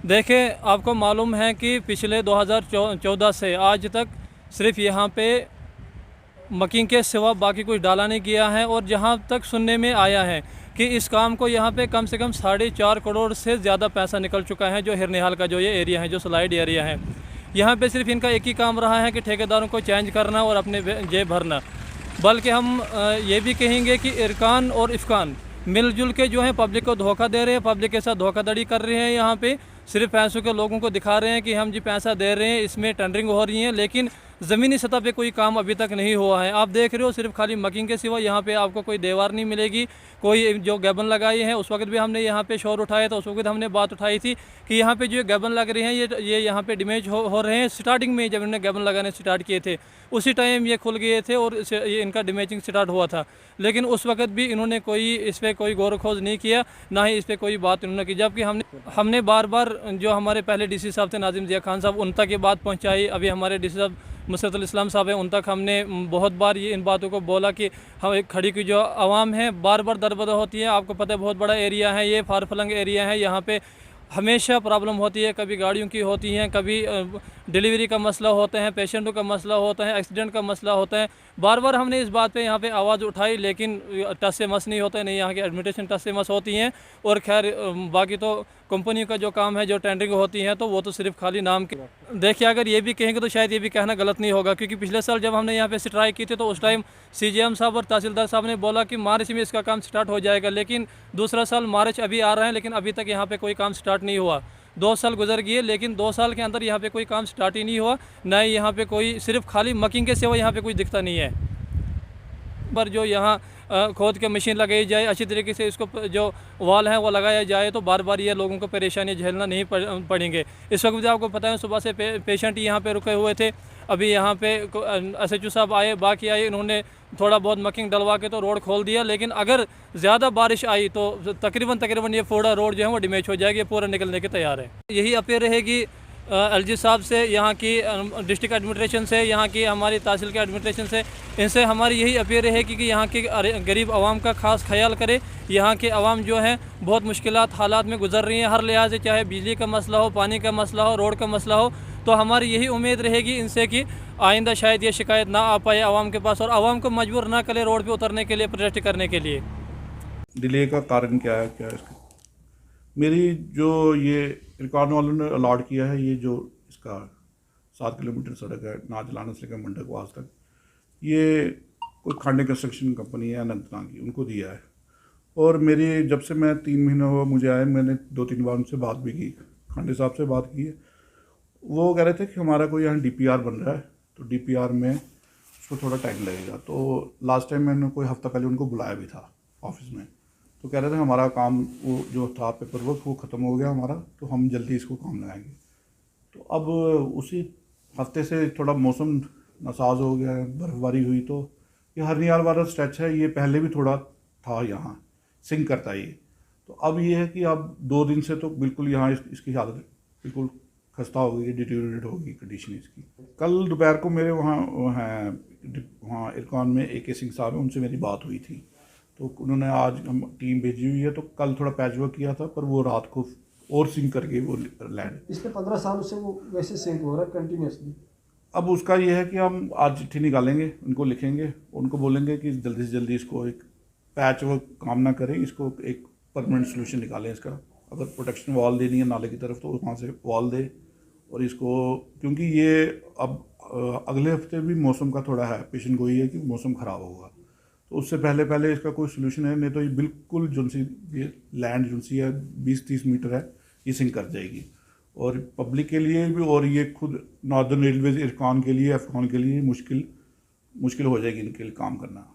देखिए, आपको मालूम है कि पिछले 2014 से आज तक सिर्फ यहाँ पे मकीन के सिवा बाकी कुछ डाला नहीं किया है। और जहाँ तक सुनने में आया है कि इस काम को यहाँ पे कम से कम 4.5 करोड़ से ज़्यादा पैसा निकल चुका है। जो हिरनिहाल का जो ये एरिया है, जो स्लाइड एरिया है, यहाँ पे सिर्फ इनका एक ही काम रहा है कि ठेकेदारों को चेंज करना और अपने जेब भरना। बल्कि हम ये भी कहेंगे कि इरकान और इफ़कान मिलजुल के जो है पब्लिक को धोखा दे रहे हैं, पब्लिक के साथ धोखाधड़ी कर रहे हैं। यहाँ पे सिर्फ पैसों के लोगों को दिखा रहे हैं कि हम जी पैसा दे रहे हैं, इसमें टेंडरिंग हो रही है, लेकिन ज़मीनी सतह पे कोई काम अभी तक नहीं हुआ है। आप देख रहे हो सिर्फ खाली मकीन के सिवा यहाँ पे आपको कोई दीवार नहीं मिलेगी, कोई जो गैबन लगाई है। उस वक्त भी हमने यहाँ पे शोर उठाया था, उस वक्त हमने बात उठाई थी कि यहाँ पे जो गैबन लग रहे हैं ये यहाँ पे डैमेज हो रहे हैं। स्टार्टिंग में जब इन्होंने गैबन लगाने स्टार्ट किए थे उसी टाइम ये खुल गए थे और ये इनका डैमेजिंग स्टार्ट हुआ था, लेकिन उस वक्त भी इन्होंने कोई इस पर कोई गौर खोज नहीं किया, ना ही इस पर कोई बात इन्होंने की। जबकि हमने बार बार जो हमारे पहले डीसी साहब थे नाजिम ज़िया खान साहब, उन तक ये बात पहुँचाई। अभी हमारे डीसी साहब मुसरतुल इस्लाम साहब हैं, उन तक हमने बहुत बार ये इन बातों को बोला कि हम खड़ी की जो आवाम है बार बार दरबदर होती है। आपको पता है बहुत बड़ा एरिया है, ये फार फलंग एरिया है, यहाँ पे हमेशा प्रॉब्लम होती है। कभी गाड़ियों की होती हैं, कभी डिलीवरी का मसला होता है, पेशेंटों का मसला होता है, एक्सीडेंट का मसला होता है। बार बार हमने इस बात पे यहाँ पे आवाज़ उठाई, लेकिन टस से मस नहीं होता है, नहीं यहाँ की एडमिनिस्ट्रेशन टस से मस होती हैं। और खैर बाकी तो कंपनी का जो काम है, जो टेंडरिंग होती है, तो वो तो सिर्फ खाली नाम के। देखिए, अगर ये भी कहेंगे तो शायद ये भी कहना गलत नहीं होगा, क्योंकि पिछले साल जब हमने यहाँ पे स्ट्राइक की थी तो उस टाइम CGM साहब और तहसीलदार साहब ने बोला कि मार्च में इसका काम स्टार्ट हो जाएगा, लेकिन दूसरा साल मार्च अभी आ रहा है, लेकिन अभी तक यहाँ पे कोई काम स्टार्ट नहीं हुआ। 2 साल गुजर गए, लेकिन 2 साल के अंदर यहाँ पे कोई काम स्टार्ट ही नहीं हुआ, ना ही यहाँ पे कोई, सिर्फ खाली मकीन के सिवा यहाँ पे कुछ दिखता नहीं है। पर जो यहाँ खोद के मशीन लगाई जाए, अच्छी तरीके से इसको जो वाल है वो लगाया जाए, तो बार बार ये लोगों को परेशानी झेलना नहीं पड़ेंगे। इस वक्त भी आपको पता है सुबह से पेशेंट यहाँ पे रुके हुए थे। अभी यहाँ पे SHO साहब आए, बाकी आए, इन्होंने थोड़ा बहुत मकिंग डलवा के तो रोड खोल दिया, लेकिन अगर ज़्यादा बारिश आई तो तकरीबन ये पूरा रोड जो है वो डैमेज हो जाएगी, पूरा निकलने के तैयार है। यही अपील रहेगी LG साहब से, यहाँ की डिस्ट्रिक्ट एडमिनिस्ट्रेशन से, यहाँ की हमारी तहसील के एडमिनिस्ट्रेशन से, इनसे हमारी यही अपील रहेगी कि यहाँ की गरीब आवाम का खास ख्याल करे। यहाँ के आवाम जो है बहुत मुश्किलात हालात में गुजर रही हैं हर लिहाज से, चाहे बिजली का मसला हो, पानी का मसला हो, रोड का मसला हो। तो हमारी यही उम्मीद रहेगी इनसे कि आइंदा शायद ये शिकायत ना आ पाए आवाम के पास, और आवाम को मजबूर ना करे रोड पर उतरने के लिए, प्रोटेस्ट करने के लिए। डिले का कारण क्या है इसका? मेरी जो ये इरकान वालों ने अलॉट किया है, ये जो इसका 7 किलोमीटर सड़क है नाजलाना से लेकर मंडक वास तक, ये कोई खांडे कंस्ट्रक्शन कंपनी है अनंतनाग की, उनको दिया है। और मेरी जब से मैं 3 महीने हुआ मुझे आए, मैंने 2-3 बार उनसे बात भी की, खांडे साहब से बात की है। वो कह रहे थे कि हमारा कोई यहाँ DPR बन रहा है, तो DPR में उसको थोड़ा टाइम लगेगा। तो लास्ट टाइम मैंने कोई हफ्ता पहले उनको बुलाया भी था ऑफिस में, तो कह रहे थे हमारा काम वो जो था पेपर वर्क वो ख़त्म हो गया हमारा, तो हम जल्दी इसको काम लगाएंगे। तो अब उसी हफ्ते से थोड़ा मौसम नासाज हो गया, बर्फ़बारी हुई, तो ये हरनियाल वाला स्ट्रेच है, ये पहले भी थोड़ा था यहाँ सिंक करता है ये। तो अब ये है कि अब 2 दिन से तो बिल्कुल यहाँ इसकी हालत बिल्कुल खस्ता हो गई, डिटेरियोरेट हो गई कंडीशन इसकी। कल दोपहर को मेरे वहाँ इरकान में AK सिंह साहब हैं, उनसे मेरी बात हुई थी, तो उन्होंने आज हम टीम भेजी हुई है, तो कल थोड़ा पैच वर्क किया था, पर वो रात को और सिंक करके वो लैंड। पिछले 15 सालों से वो वैसे सिंक हो रहा है कंटिन्यूसली। अब उसका ये है कि हम आज चिट्ठी निकालेंगे, उनको लिखेंगे, उनको बोलेंगे कि जल्दी से जल्दी इसको एक पैच वर्क काम ना करें, इसको एक परमानेंट सोल्यूशन निकालें इसका। अगर प्रोटेक्शन वॉल देनी है नाले की तरफ तो वहाँ से वॉल दे, और इसको, क्योंकि ये अब अगले हफ्ते भी मौसम का थोड़ा है पेशन गोई है कि मौसम ख़राब होगा, तो उससे पहले इसका कोई सोल्यूशन है, नहीं तो ये बिल्कुल जो सी ये लैंड जो सी है 20-30 मीटर है, ये सिंक कर जाएगी। और पब्लिक के लिए भी, और ये खुद नॉर्दर्न रेलवेज इरकान के लिए, अफगान के लिए मुश्किल हो जाएगी इनके लिए काम करना।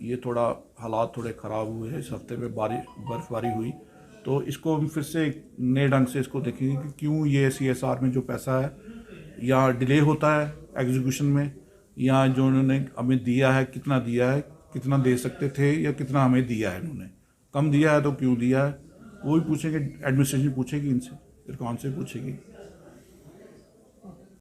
ये थोड़ा हालात थोड़े ख़राब हुए हैं, इस हफ्ते में बर्फ़बारी हुई, तो इसको हम फिर से नए ढंग से इसको देखेंगे कि क्यों ये CSR में जो पैसा है या डिले होता है एग्जीक्यूशन में, या जो उन्होंने हमें दिया है कितना दिया है, कितना दे सकते थे या कितना हमें दिया है इन्होंने, कम दिया है तो क्यों दिया है, वो भी पूछेंगे, एडमिनिस्ट्रेशन पूछेगी इनसे, इरकान से पूछेगी।